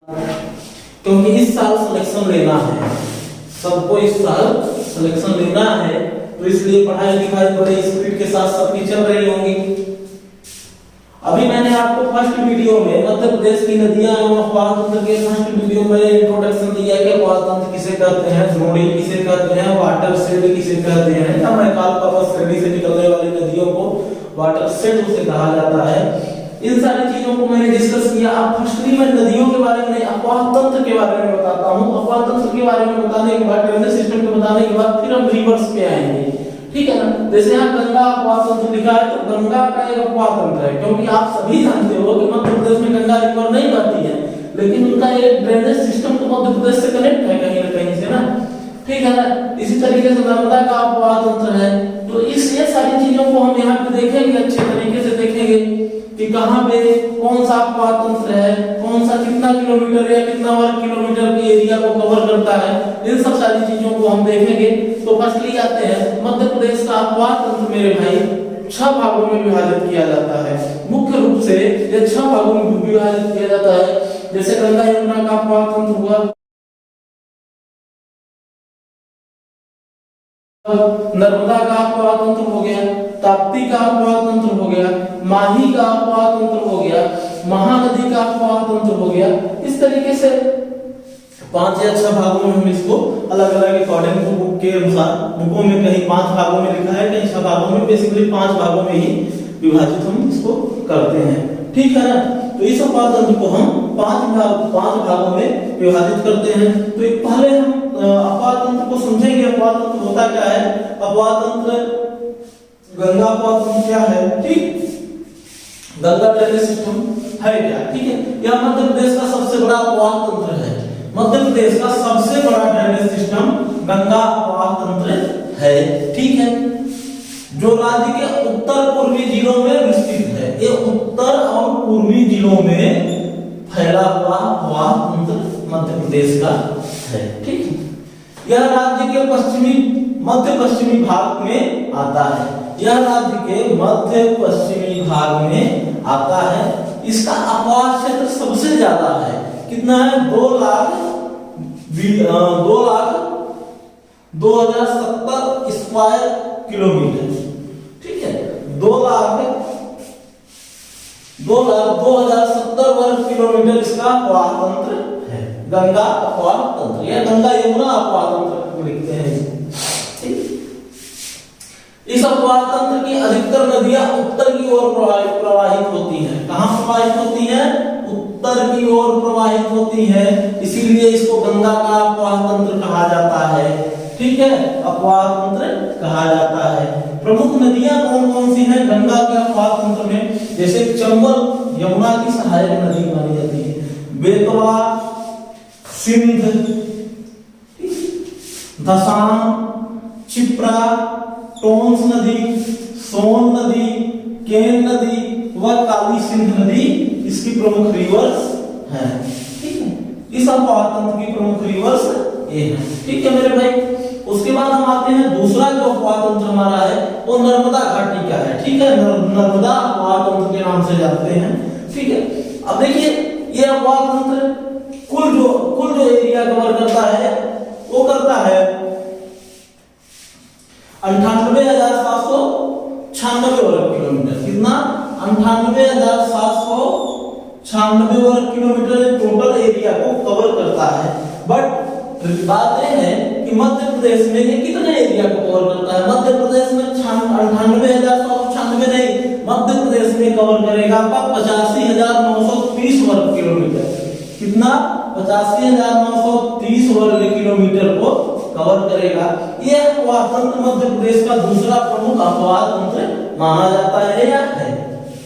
क्योंकि इस साल सिलेक्शन लेना है, सबको इस साल सिलेक्शन लेना है, तो इसलिए पढ़ाई लिखाई बड़े स्पीड के साथ सबकी चल रही होंगी। अभी मैंने आपको फर्स्ट वीडियो में मध्य प्रदेश की नदियां एवं अपवाह तंत्र के फर्स्ट वीडियो में इंट्रोडक्शन दिया कि अपवाह तंत्र किसे कहते हैं, द्रोणी किसे कहते हैं, वाटर शेड किसे कहते हैं, या मैकाल पर्वत श्रेणी से निकलने वाली नदियों को वाटर शेड उसे कहा जाता है। इन सारी चीजों को मैंने डिस्कस किया। अब फर्स्टली मैं नदियों के बारे में, अपवाह तंत्र के बारे में बताता हूं। अपवाह तंत्र के बारे में बताने के बाद, ड्रेनेज सिस्टम के बताने के बाद फिर हम रिवर्स पे आएंगे, ठीक है ना। जैसे यहाँ गंगा अपवाह तंत्र लिखा है, तो गंगा का एक अपवाह तंत्र है, क्योंकि आप सभी जानते हो कि मध्य प्रदेश में गंगा रिवर नहीं बहती है, लेकिन उनका एक ड्रेनेज सिस्टम तो मध्य प्रदेश से कनेक्ट है कहीं ना कहीं से ना, ठीक है ना। इसी तरीके से नर्मदा का अपवाह तंत्र है। तो इस ये सारी चीजों को हम यहाँ पे देखेंगे, अच्छे तरीके से देखेंगे कि कहाँ पे कौन सा अपवाह तंत्र है, कौन सा कितना किलोमीटर या कितना वर्ग किलोमीटर के एरिया को कवर करता है, इन सब सारी चीजों को हम देखेंगे। तो फर्स्टली आते हैं, मध्य प्रदेश का अपवाह तंत्र मेरे भाई 6 भागों में विभाजित किया जाता है। मुख्य रूप से ये 6 भागों में विभाजित किया जाता है। जैसे गंगा यमुना का अपवाह तंत्र हुआ, नर्मदा का अपवाह तंत्र हो गया, ताप्ती का अपवाह तंत्र हो गया, माही का अपवाह तंत्र हो गया, महानदी का अपवाह तंत्र हो गया। इस तरीके से 5 या 6 भागों में हम इसको अलग अलग अकॉर्डिंग टू बुक के अनुसार, बुकों में कहीं 5 भागों में लिखा है, कहीं 6 भागों में, बेसिकली 5 भागों में ही विभाजित हम इसको करते हैं, ठीक है ना। तो इस अपवाह तंत्र को हम 5 भागों में विभाजित करते हैं। तो एक पहले हम अपवाह तंत्र को समझेंगे। अपवाह तंत्र होता क्या है? अपवाह तंत्र, गंगा अपवाह तंत्र क्या है, ठीक, गंगा ड्रेनेज सिस्टम है क्या, ठीक है। यह मध्य प्रदेश का सबसे बड़ा अपवाह तंत्र है। मध्य प्रदेश का सबसे बड़ा ड्रेनेज सिस्टम गंगा अपवाह तंत्र है, ठीक है, जो राज्य के उत्तर पूर्वी जिलों में विस्तृत है। ये उत्तर और पूर्वी जिलों में फैला हुआ अपवाह तंत्र मध्य प्रदेश का है, ठीक है। यह राज्य के मध्य पश्चिमी भाग में आता है। यह राज्य के मध्य पश्चिमी भाग में आता है। इसका अपवाह क्षेत्र सबसे ज्यादा है। कितना है? 2,02,070 स्क्वायर किलोमीटर, ठीक है। 2,02,070 वर्ग किलोमीटर इसका अपवाह तंत्र है, गंगा अपवाह तंत्र या गंगा यमुना अपवाह तंत्र लिखते हैं, ठीक। इस अपवाह तंत्र की अधिकतर नदियां उत्तर की ओर प्रवाहित होती हैं। कहां प्रवाहित होती हैं? उत्तर की ओर प्रवाहित होती है, इसीलिए इसको गंगा का अपवाह तंत्र कहा जाता है, ठीक है, अपवाह तंत्र कहा जाता है। प्रमुख नदियां कौन कौन सी हैं गंगा के अपवाह तंत्र में? जैसे चंबल यमुना की सहायक नदी मानी जाती है, बेतवा, सिंध, धसान, क्षिप्रा, टोंस नदी, सोन नदी, केन नदी व काली सिंध नदी इसकी प्रमुख रिवर्स हैं, ठीक है। इस अपवाह तंत्र की प्रमुख रिवर्स ये है, ठीक है मेरे भाई। उसके बाद हम आते हैं, दूसरा जो अपवाह तंत्र हमारा है वो नर्मदा घाटी का है, ठीक है, नर्मदा अपवाह तंत्र के नाम से जानते हैं, ठीक है। अब देखिए, ये अपवाह तंत्र कुल जो एरिया कवर करता है वो करता है 98,796 वर्ग किलोमीटर। कितना? 98,796 वर्ग किलोमीटर टोटल एरिया को कवर करता है। बट बात यह है कि मध्य प्रदेश में ये कितने एरिया को कवर करता है? मध्य प्रदेश में 98,796 नहीं, मध्य प्रदेश में कवर करेगा आपका 85,930 वर्ग किलोमीटर। कितना? 85,930 वर्ग किलोमीटर को कवर करेगा। यह अपवाह तंत्र मध्य प्रदेश का दूसरा प्रमुख अपवाह तंत्र माना जाता है या है,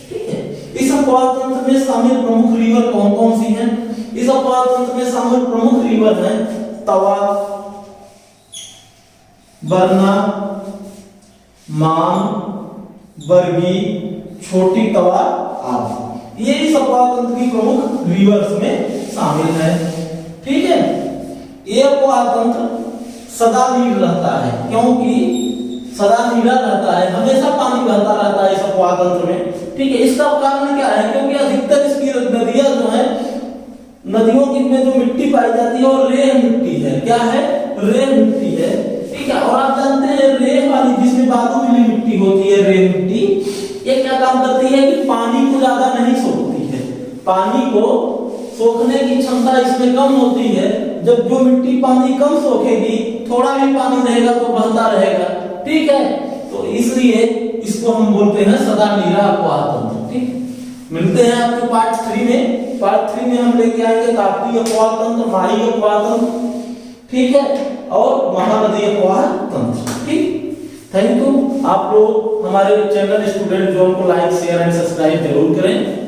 ठीक है। इस अपवाह तंत्र में शामिल प्रमुख रिवर कौन कौन सी हैं? इस अपवाह तंत्र में शामिल प्रमुख रिवर हैं तवा, बरना, मान, बरगी, छोटी तवा आदि, ये इस अपवाह तंत्र की प्रमुख रिवर्स में शामिल है, ठीक है। ये अपवाह तंत्र सदा नीर रहता है, क्योंकि सदा नीरा रहता है, हमेशा पानी बहता रहता है इस अपवाह तंत्र में, ठीक है। इसका कारण क्या है? क्योंकि अधिकतर इसकी नदियां जो है नदियों की में जो मिट्टी पाई जाती है वो रेह मिट्टी है। क्या है? रेह मिट्टी है। ठीक है। और आप जानते हैं रेह वाली जिसमें बालू मिली मिट्टी होती है, रेह मिट्टी, ये क्या काम करती है कि पानी को ज्यादा नहीं सोखती है। पानी को सोखने की क्षमता इसमें कम होती है। जब जो मिट्टी पानी कम सोखेगी, थोड़ा भी पानी रहेगा तो बहता रहेगा। ठीक है। तो इसलिए इसको हम बोलते हैं सदा नीरा अपवाह तंत्र। ठीक। मिलते हैं आपको पार्ट 3 में। पार्ट 3 में हम लेके आएंगे ताप्तीय अपवाह तंत्र, माही अपवाह तंत्र, ठीक है, और महानदी अपवाह तंत्र। ठीक। Thank you. आप लोग हमारे चैनल स्टूडेंट जोन को लाइक, शेयर एंड सब्सक्राइब जरूर करें।